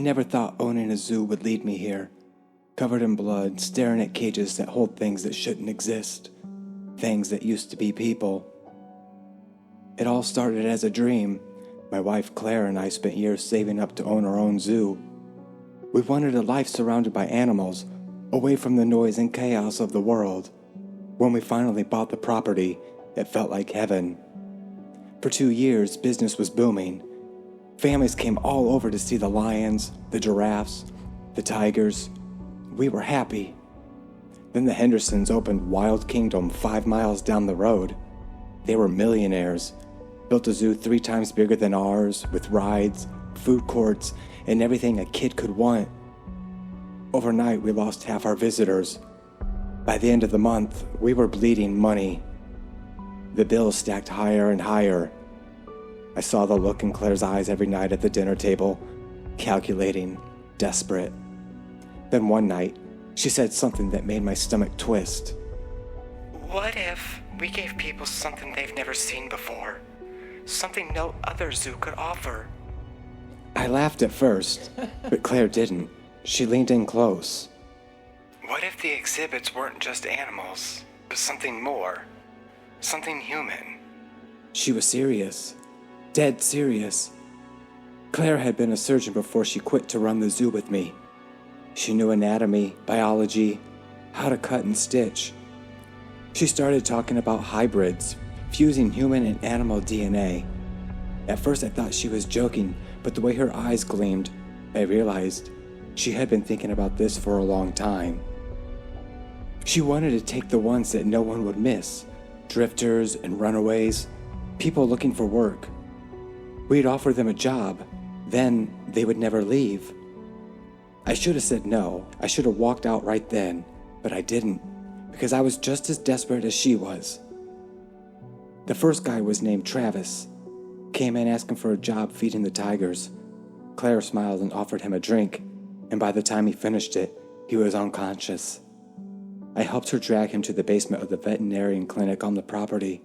never thought owning a zoo would lead me here, covered in blood, staring at cages that hold things that shouldn't exist, things that used to be people. It all started as a dream. My wife Claire and I spent years saving up to own our own zoo. We wanted a life surrounded by animals, away from the noise and chaos of the world. When we finally bought the property, it felt like heaven. For 2 years, business was booming. Families came all over to see the lions, the giraffes, the tigers. We were happy. Then the Hendersons opened Wild Kingdom 5 miles down the road. They were millionaires, built a zoo 3 times bigger than ours, with rides, food courts, and everything a kid could want. Overnight, we lost half our visitors. By the end of the month, we were bleeding money. The bills stacked higher and higher. I saw the look in Claire's eyes every night at the dinner table, calculating, desperate. Then one night, she said something that made my stomach twist. What if we gave people something they've never seen before? Something no other zoo could offer? I laughed at first, but Claire didn't. She leaned in close. What if the exhibits weren't just animals, but something more? Something human? She was serious. Dead serious. Claire had been a surgeon before she quit to run the zoo with me. She knew anatomy, biology, how to cut and stitch. She started talking about hybrids, fusing human and animal DNA. At first I thought she was joking, but the way her eyes gleamed, I realized she had been thinking about this for a long time. She wanted to take the ones that no one would miss, drifters and runaways, people looking for work. We'd offer them a job, then they would never leave. I should have said no. I should have walked out right then, but I didn't, because I was just as desperate as she was. The first guy was named Travis. Came in asking for a job feeding the tigers. Claire smiled and offered him a drink, and by the time he finished it, he was unconscious. I helped her drag him to the basement of the veterinarian clinic on the property.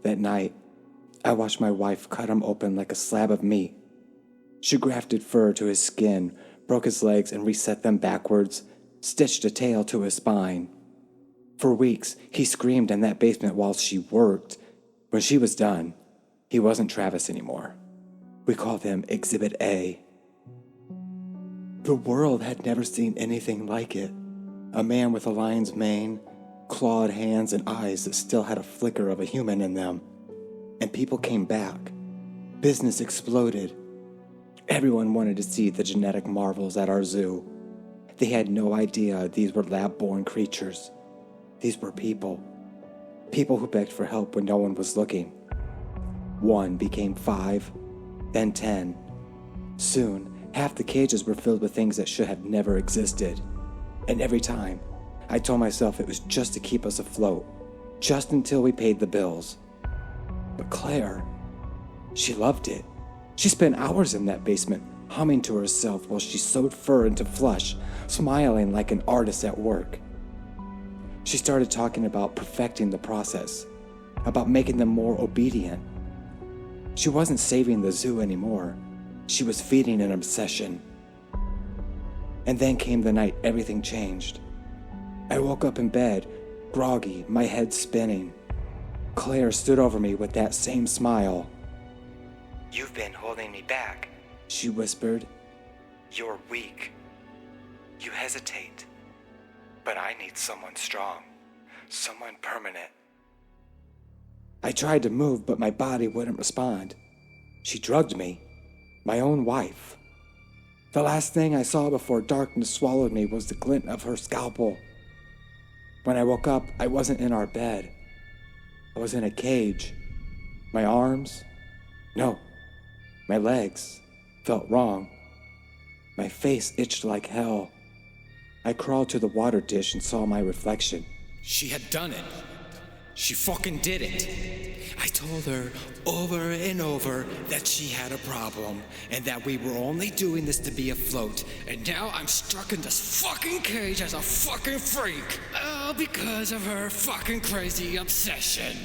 That night, I watched my wife cut him open like a slab of meat. She grafted fur to his skin, broke his legs and reset them backwards, stitched a tail to his spine. For weeks, he screamed in that basement while she worked. When she was done, he wasn't Travis anymore. We called him Exhibit A. The world had never seen anything like it. A man with a lion's mane, clawed hands and eyes that still had a flicker of a human in them. And people came back. Business exploded. Everyone wanted to see the genetic marvels at our zoo. They had no idea these were lab-born creatures. These were people. People who begged for help when no one was looking. 1 became 5, then 10. Soon, half the cages were filled with things that should have never existed. And every time, I told myself it was just to keep us afloat, just until we paid the bills. But Claire, she loved it. She spent hours in that basement, humming to herself while she sewed fur into flesh, smiling like an artist at work. She started talking about perfecting the process, about making them more obedient. She wasn't saving the zoo anymore. She was feeding an obsession. And then came the night everything changed. I woke up in bed, groggy, my head spinning. Claire stood over me with that same smile. You've been holding me back, she whispered. You're weak. You hesitate. But I need someone strong, someone permanent. I tried to move, but my body wouldn't respond. She drugged me, my own wife. The last thing I saw before darkness swallowed me was the glint of her scalpel. When I woke up, I wasn't in our bed. I was in a cage. My arms? No. My legs felt wrong. My face itched like hell. I crawled to the water dish and saw my reflection. She had done it. She fucking did it. I told her over and over that she had a problem and that we were only doing this to be afloat. And now I'm stuck in this fucking cage as a fucking freak. All because of her fucking crazy obsession.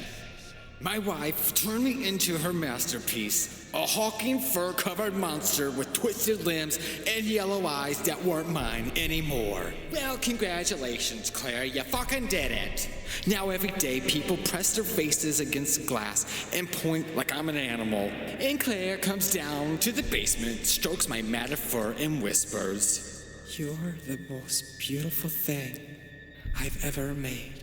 My wife turned me into her masterpiece, a hulking fur-covered monster with twisted limbs and yellow eyes that weren't mine anymore. Well, congratulations, Claire, you fucking did it. Now every day people press their faces against glass and point like I'm an animal. And Claire comes down to the basement, strokes my matted fur and whispers, "You're the most beautiful thing I've ever made."